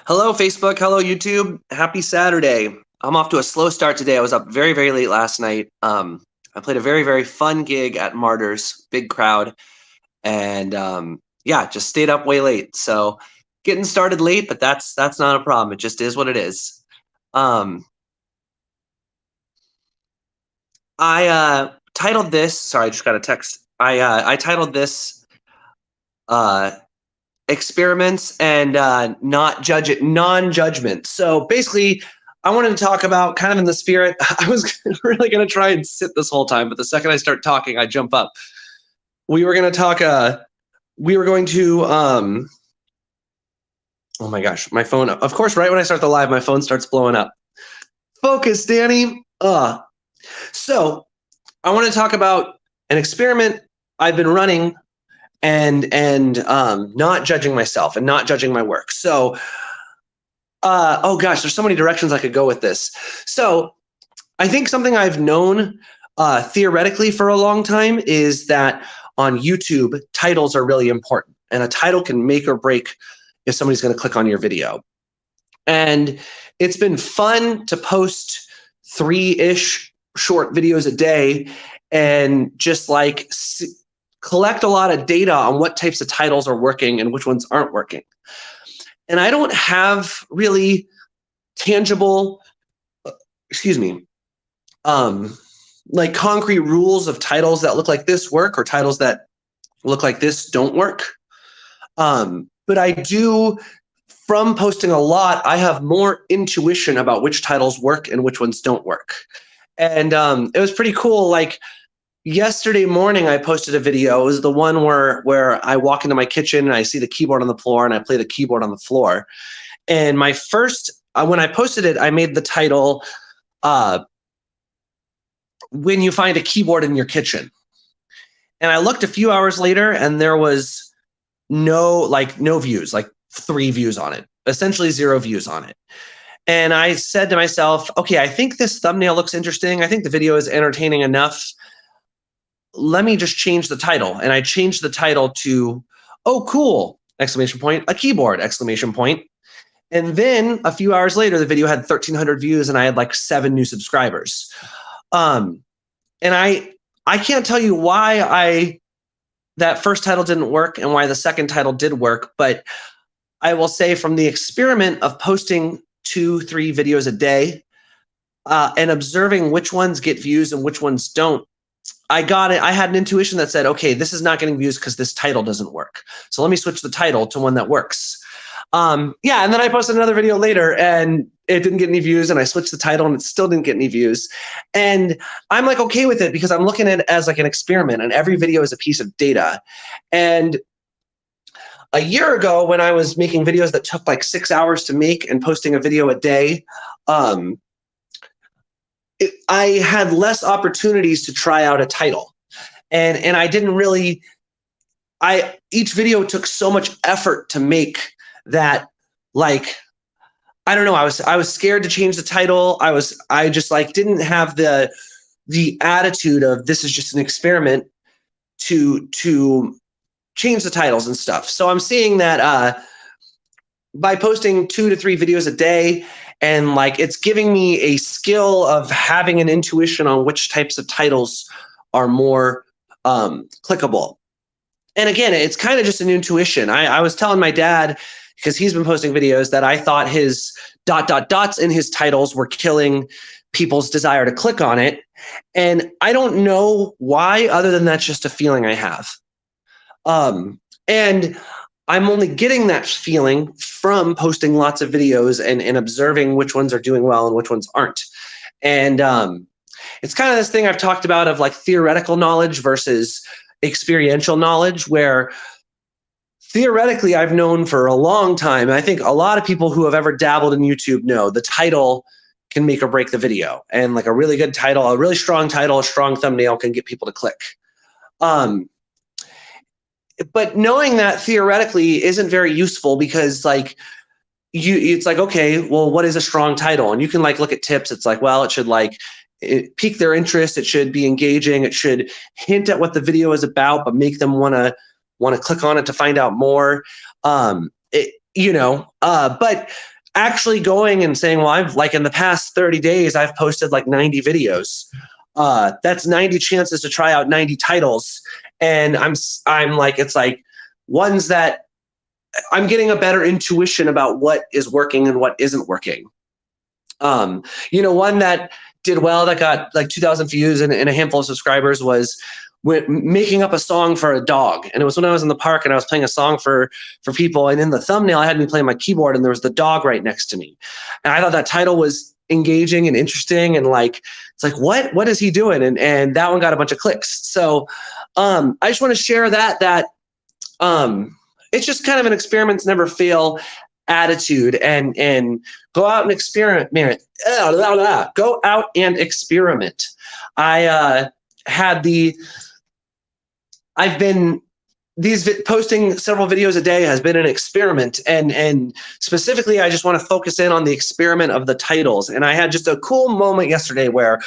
Hello, Facebook. Hello, YouTube. Happy Saturday. I'm off to a slow start today. I was up very, very late last night. I played a very, very fun gig at Martyrs, big crowd, and yeah, just stayed up way late. So getting started late, but that's not a problem. It just is what it is. I titled this. Sorry, I just got a text. I titled this uh, experiments and non-judgment. So basically, I wanted to talk about kind of in the spirit. I was really going to try and sit this whole time, but the second I start talking, I jump up. We were going to talk. We were going to. Oh my gosh, my phone. Of course, right when I start the live, my phone starts blowing up. Focus, Danny. So I want to talk about an experiment I've been running and not judging myself and not judging my work. So, oh gosh, there's so many directions I could go with this. So I think something I've known theoretically for a long time is that on YouTube, titles are really important. And a title can make or break if somebody's going to click on your video. And it's been fun to post 3-ish short videos a day and just like collect a lot of data on what types of titles are working and which ones aren't working. And I don't have really tangible, like concrete rules of titles that look like this work or titles that look like this don't work. But I do, from posting a lot, I have more intuition about which titles work and which ones don't work. And it was pretty cool. Like yesterday morning, I posted a video. It was the one where I walk into my kitchen and I see the keyboard on the floor and I play the keyboard on the floor. And my first, when I posted it, I made the title, When You Find a Keyboard in Your Kitchen. And I looked a few hours later and there was no views, like 3 views on it, essentially 0 views on it. And I said to myself, okay, I think this thumbnail looks interesting. I think the video is entertaining enough. Let me just change the title. And I changed the title to, oh, cool, exclamation point, a keyboard, exclamation point. And then a few hours later, the video had 1,300 views and I had like 7 new subscribers. And I can't tell you why that first title didn't work and why the second title did work, but I will say from the experiment of posting 2-3 videos a day and observing which ones get views and which ones don't, I got it. I had an intuition that said, okay, this is not getting views because this title doesn't work. So let me switch the title to one that works. Yeah, and then I posted another video later and it didn't get any views and I switched the title and it still didn't get any views. And I'm like okay with it because I'm looking at it as like an experiment and every video is a piece of data. And a year ago when I was making videos that took like 6 hours to make and posting a video a day, I had less opportunities to try out a title. And I didn't really, each video took so much effort to make that, like, I don't know, I was scared to change the title. I just like didn't have the attitude of this is just an experiment to change the titles and stuff. So I'm seeing that by posting 2 to 3 videos a day, and like it's giving me a skill of having an intuition on which types of titles are more clickable. And again, it's kind of just an intuition. I was telling my dad, because he's been posting videos, that I thought his ... in his titles were killing people's desire to click on it. And I don't know why, other than that's just a feeling I have. And I'm only getting that feeling from posting lots of videos and observing which ones are doing well and which ones aren't. And it's kind of this thing I've talked about of like theoretical knowledge versus experiential knowledge, where theoretically I've known for a long time, and I think a lot of people who have ever dabbled in YouTube know the title can make or break the video. And like a really good title, a really strong title, a strong thumbnail can get people to click. But knowing that theoretically isn't very useful because like it's like, okay, well, what is a strong title? And you can like look at tips. It's like, well, it should like pique their interest. It should be engaging. It should hint at what the video is about, but make them want to click on it to find out more. But actually going and saying, well, I've like in the past 30 days, I've posted like 90 videos. That's 90 chances to try out 90 titles. And I'm like, it's like ones that I'm getting a better intuition about what is working and what isn't working. One that did well, that got like 2,000 views and a handful of subscribers, was making up a song for a dog. And it was when I was in the park and I was playing a song for people. And in the thumbnail, I had me playing my keyboard and there was the dog right next to me. And I thought that title was engaging and interesting. And like, it's like, what is he doing? And that one got a bunch of clicks. So I just want to share that it's just kind of an experiments never fail attitude, and go out and experiment. Go out and experiment. Posting several videos a day has been an experiment, and specifically I just want to focus in on the experiment of the titles. And I had just a cool moment yesterday where,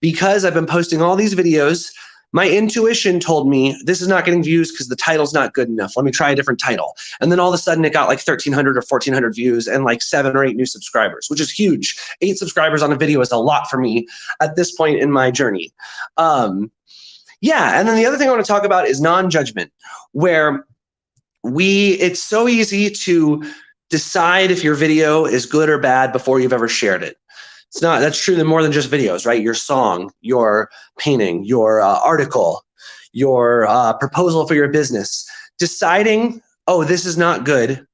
because I've been posting all these videos, my intuition told me this is not getting views because the title's not good enough. Let me try a different title. And then all of a sudden it got like 1,300 or 1,400 views and like 7 or 8 new subscribers, which is huge. 8 subscribers on a video is a lot for me at this point in my journey. And then the other thing I want to talk about is non-judgment, where it's so easy to decide if your video is good or bad before you've ever shared it. That's true more than just videos, right? Your song, your painting, your article, your proposal for your business. Deciding, oh, this is not good,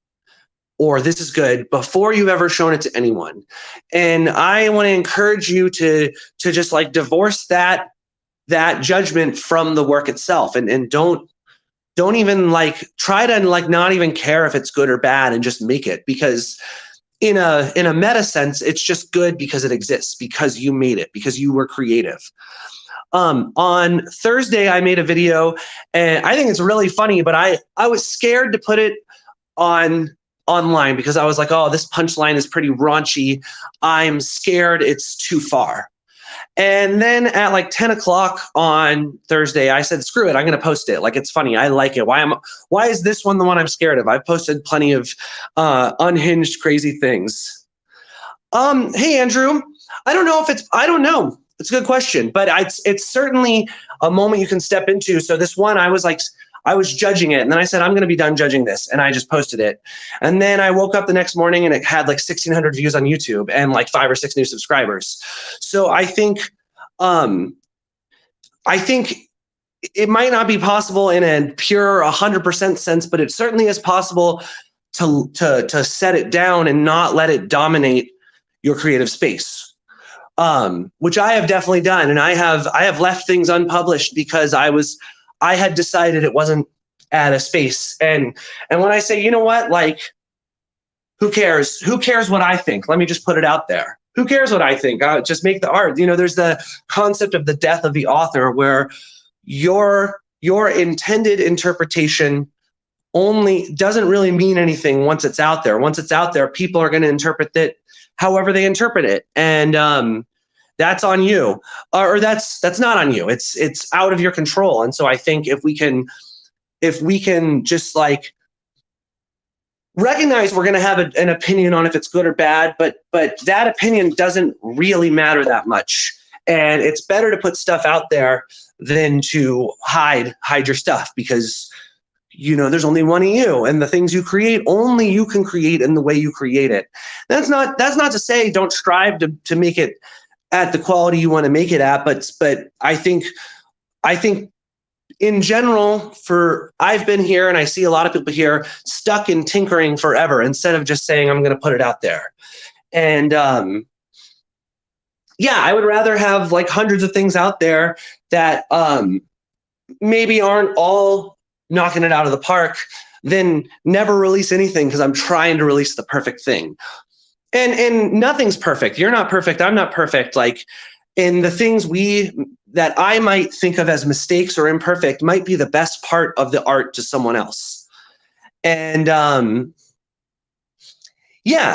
or this is good, before you've ever shown it to anyone. And I want to encourage you to just like divorce that judgment from the work itself, and don't even like try to like not even care if it's good or bad, and just make it, because in a meta sense, it's just good because it exists, because you made it, because you were creative. On Thursday, I made a video, and I think it's really funny, but I was scared to put it online because I was like, oh, this punchline is pretty raunchy. I'm scared it's too far. And then at like 10 o'clock on Thursday, I said, screw it, I'm going to post it. Like, it's funny. I like it. Why is this one the one I'm scared of? I've posted plenty of unhinged, crazy things. Hey, Andrew, I don't know. It's a good question, but it's certainly a moment you can step into. So this one, I was judging it, and then I said, I'm going to be done judging this, and I just posted it. And then I woke up the next morning and it had like 1,600 views on YouTube and like 5 or 6 new subscribers. So I think it might not be possible in a pure 100% sense, but it certainly is possible to set it down and not let it dominate your creative space, which I have definitely done. And I have left things unpublished because I had decided it wasn't at a space. And when I say, you know what, like, who cares? Who cares what I think? Let me just put it out there. Who cares what I think? Just make the art. There's the concept of the death of the author, where your intended interpretation only doesn't really mean anything once it's out there. Once it's out there, people are going to interpret it however they interpret it. And that's on you, or that's not on you. It's out of your control. And so I think if we can just like recognize we're going to have an opinion on if it's good or bad, but that opinion doesn't really matter that much. And it's better to put stuff out there than to hide your stuff, because there's only one of you, and the things you create, only you can create in the way you create it. That's not to say don't strive to make it at the quality you want to make it at, but I think in general, I've been here and I see a lot of people here stuck in tinkering forever instead of just saying, I'm going to put it out there. And I would rather have like hundreds of things out there that maybe aren't all knocking it out of the park than never release anything because I'm trying to release the perfect thing. And nothing's perfect. You're not perfect. I'm not perfect. Like, and the things that I might think of as mistakes or imperfect might be the best part of the art to someone else. And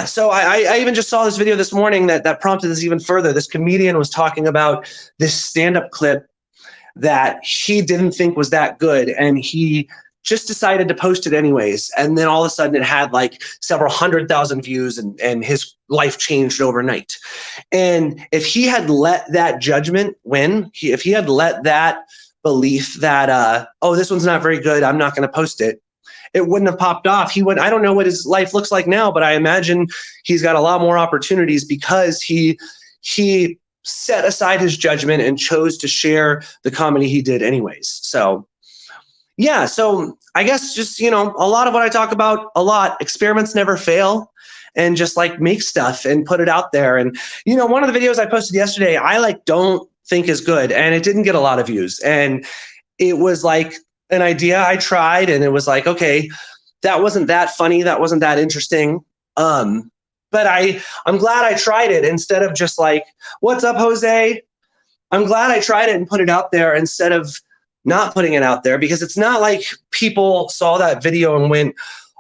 so I even just saw this video this morning that prompted this even further. This comedian was talking about this stand-up clip that he didn't think was that good, and he just decided to post it anyways. And then all of a sudden it had like several 100,000 views, and his life changed overnight. And if he had let that judgment win, if he had let that belief that, oh, this one's not very good, I'm not going to post it, it wouldn't have popped off. I don't know what his life looks like now, but I imagine he's got a lot more opportunities because he set aside his judgment and chose to share the comedy he did anyways. So yeah, so I guess just, a lot of what I talk about a lot, experiments never fail, and just like make stuff and put it out there. And, one of the videos I posted yesterday, I don't think is good, and it didn't get a lot of views. And it was like an idea I tried, and it was like, okay, that wasn't that funny. That wasn't that interesting. But I'm glad I tried it instead of just like, what's up, Jose? I'm glad I tried it and put it out there instead of not putting it out there, because it's not like people saw that video and went,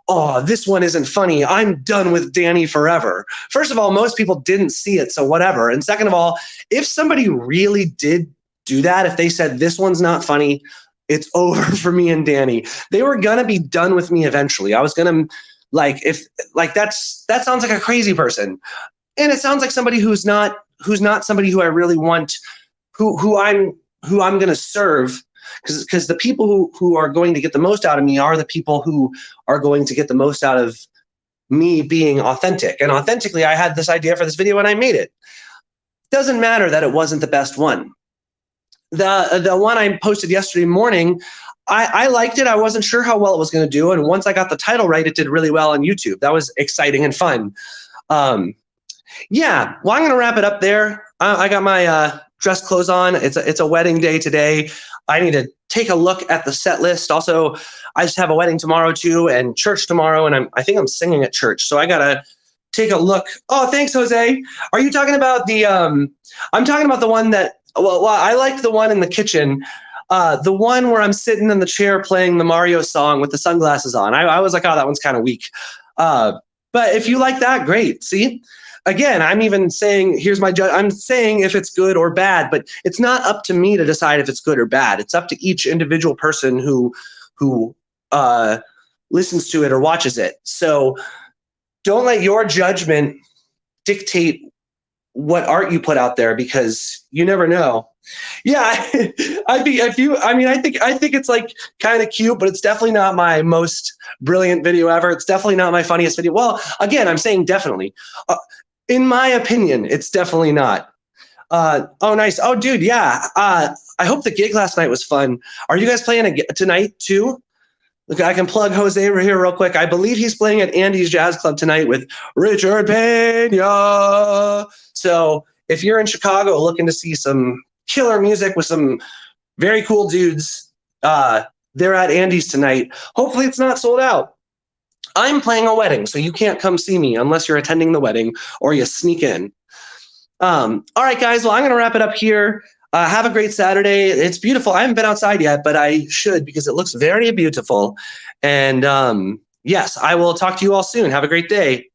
oh, this one isn't funny, I'm done with Danny forever. First of all, most people didn't see it, so whatever. And second of all, if somebody really did do that, if they said this one's not funny, it's over for me and Danny, they were gonna be done with me eventually. I was gonna that sounds like a crazy person. And it sounds like somebody who's not somebody who I really want, who I'm gonna serve. Because the people who are going to get the most out of me are the people who are going to get the most out of me being authentic. And authentically, I had this idea for this video and I made it. Doesn't matter that it wasn't the best one. The one I posted yesterday morning, I liked it. I wasn't sure how well it was going to do. And once I got the title right, it did really well on YouTube. That was exciting and fun. Yeah, well, I'm going to wrap it up there. I got my dress clothes on. It's a wedding day today. I need to take a look at the set list. Also, I just have a wedding tomorrow too, and church tomorrow, and I think I'm singing at church. So I gotta take a look. Oh, thanks, Jose. Are you talking about the? I'm talking about the one that. Well, I liked the one in the kitchen. The one where I'm sitting in the chair playing the Mario song with the sunglasses on. I was like, oh, that one's kind of weak. But if you like that, great. See. Again, I'm even saying, here's my I'm saying if it's good or bad, but it's not up to me to decide if it's good or bad. It's up to each individual person who listens to it or watches it. So don't let your judgment dictate what art you put out there, because you never know. Yeah, I think it's like kind of cute, but it's definitely not my most brilliant video ever. It's definitely not my funniest video. Well, again, I'm saying definitely. In my opinion, it's definitely not. Oh, nice. Oh, dude, yeah. I hope the gig last night was fun. Are you guys playing tonight too? Look, I can plug Jose over here real quick. I believe he's playing at Andy's Jazz Club tonight with Richard Pena. So if you're in Chicago looking to see some killer music with some very cool dudes, they're at Andy's tonight. Hopefully it's not sold out. I'm playing a wedding, so you can't come see me unless you're attending the wedding or you sneak in. All right, guys. Well, I'm going to wrap it up here. Have a great Saturday. It's beautiful. I haven't been outside yet, but I should, because it looks very beautiful. And yes, I will talk to you all soon. Have a great day.